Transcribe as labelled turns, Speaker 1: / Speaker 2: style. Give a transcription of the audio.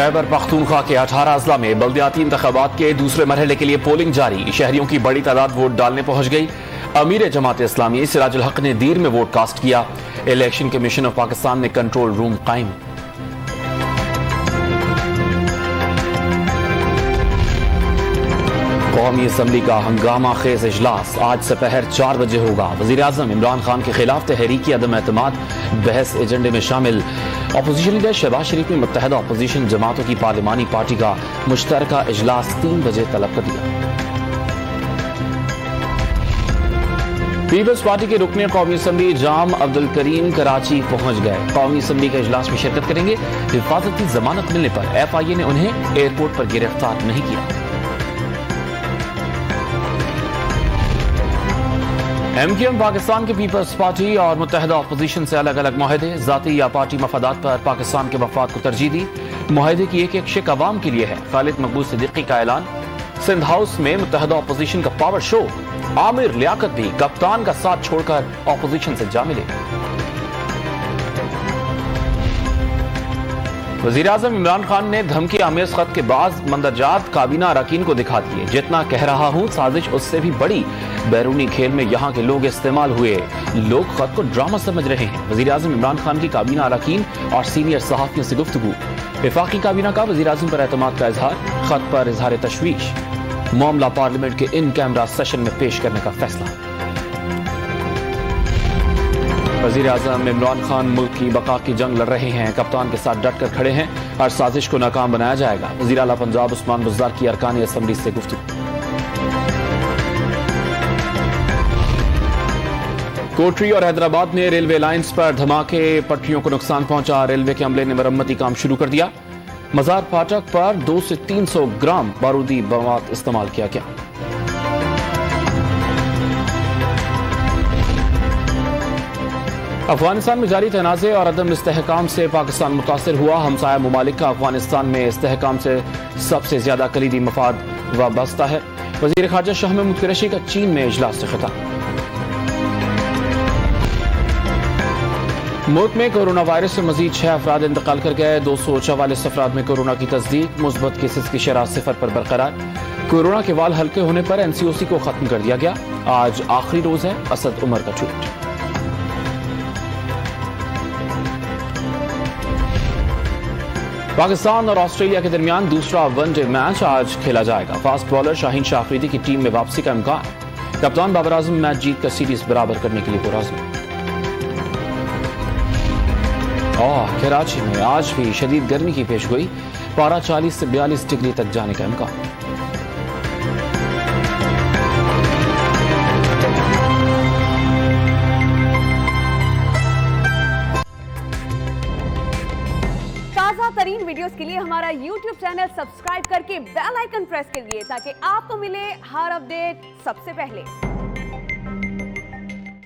Speaker 1: खैबर पख्तूनख्वा के 18 अजला में बल्दियाती इंतखाबात के दूसरे मरहले के लिए पोलिंग जारी। शहरियों की बड़ी तादाद वोट डालने पहुंच गई। अमीर जमात इस्लामी सिराजुल हक ने दीर में वोट कास्ट किया। इलेक्शन कमीशन ऑफ पाकिस्तान ने कंट्रोल रूम कायम। कौमी असम्बली का हंगामा खेज इजलास आज दोपहर 4 बजे होगा। वजीर आजम इमरान खान के खिलाफ तहरीकी अदम एतमाद बहस एजेंडे में शामिल। अपोजिशन लीडर शहबाज शरीफ ने मुत्तहदा अपोजिशन जमातों की पार्लिमानी पार्टी का मुश्तरका इजलास 3 बजे तलब कर दिया। पीपल्स पार्टी के रुकने कौमी असम्बली जाम अब्दुल करीम कराची पहुंच गए। कौमी असम्बली के इजलास में शिरकत करेंगे। हिफाजती जमानत मिलने पर FIA ने उन्हें एयरपोर्ट पर गिरफ्तार नहीं किया। MKM पाकिस्तान के पीपल्स पार्टी और मुत्तहदा अपोजिशन से अलग अलग मुआहदे, जाती या पार्टी मफादात पर पाकिस्तान के मफाद को तरजीह दी। मुआहदे की एक शिक अवाम के लिए है। खालिद मकबूल सिद्दीकी का ऐलान। सिंध हाउस में मुत्तहदा अपोजिशन का पावर शो। आमिर लियाकत भी कप्तान का साथ छोड़कर अपोजिशन से जा मिले। वजीर आजम इमरान खान ने धमकी आमेज खत के बाद मंदरजात काबीना अरकान को दिखा दिए। जितना कह रहा हूं साजिश उससे भी बड़ी। बैरूनी खेल में यहां के लोग इस्तेमाल हुए। लोग खत को ड्रामा समझ रहे हैं। वजीर आजम इमरान खान की काबीना अरकान और सीनियर सहाफियों से गुफ्तगू। वफाकी काबीना का वजीर आजम पर एतमाद का इजहार। खत पर इजहार तशवीश। मामला पार्लियामेंट के इन कैमरा सेशन में पेश करने का फैसला। वजीर आजम इमरान खान मुल्क की बका की जंग लड़ रहे हैं। कप्तान के साथ डट कर खड़े हैं। हर साजिश को नाकाम बनाया जाएगा। वजीर आला पंजाब उस्मान बुज़दार की अरकान असम्बली से गुफ्तगू। कोटरी और हैदराबाद में रेलवे लाइंस पर धमाके, पटरियों को नुकसान पहुंचा। रेलवे के अमले ने मरम्मती काम शुरू कर दिया। मजार फाटक पर 200 से 300 ग्राम बारूदी मवाद इस्तेमाल किया गया। अफगानिस्तान में जारी तनाज़े और अदम इस्तेहकाम से पाकिस्तान मुतासिर हुआ। हमसाया मुमालिक का अफगानिस्तान में इस्तेहकाम से सबसे ज्यादा कलीदी मफाद वाबस्ता है। वजीर खारजा शाह महमूद कुरैशी का चीन में इजलास से खिताब। मुल्क में कोरोना वायरस से मजीद 6 अफराद इंतकाल कर गए। 244 अफराद में कोरोना की तस्दीक। मुस्बत केसेस की शरह 0 पर बरकरार। कोरोना के वाल हल्के होने पर NCOC को खत्म कर दिया गया। आज आखिरी रोज है असद उमर का ट्वीट। पाकिस्तान और ऑस्ट्रेलिया के दरमियान दूसरा वनडे मैच आज खेला जाएगा। फास्ट बॉलर शाहीन शाह अफरीदी की टीम में वापसी का इम्कान। कप्तान बाबर आजम मैच जीतकर सीरीज बराबर करने के लिए पुरअज़्म। कराची में आज भी शदीद गर्मी की पेशगोई। पारा 40 से 42 डिग्री तक जाने का इम्कान।
Speaker 2: ताज़ा तरीन वीडियोस के लिए हमारा YouTube चैनल सब्सक्राइब करके बेल आइकन प्रेस करिए ताकि आपको मिले हर अपडेट सबसे पहले।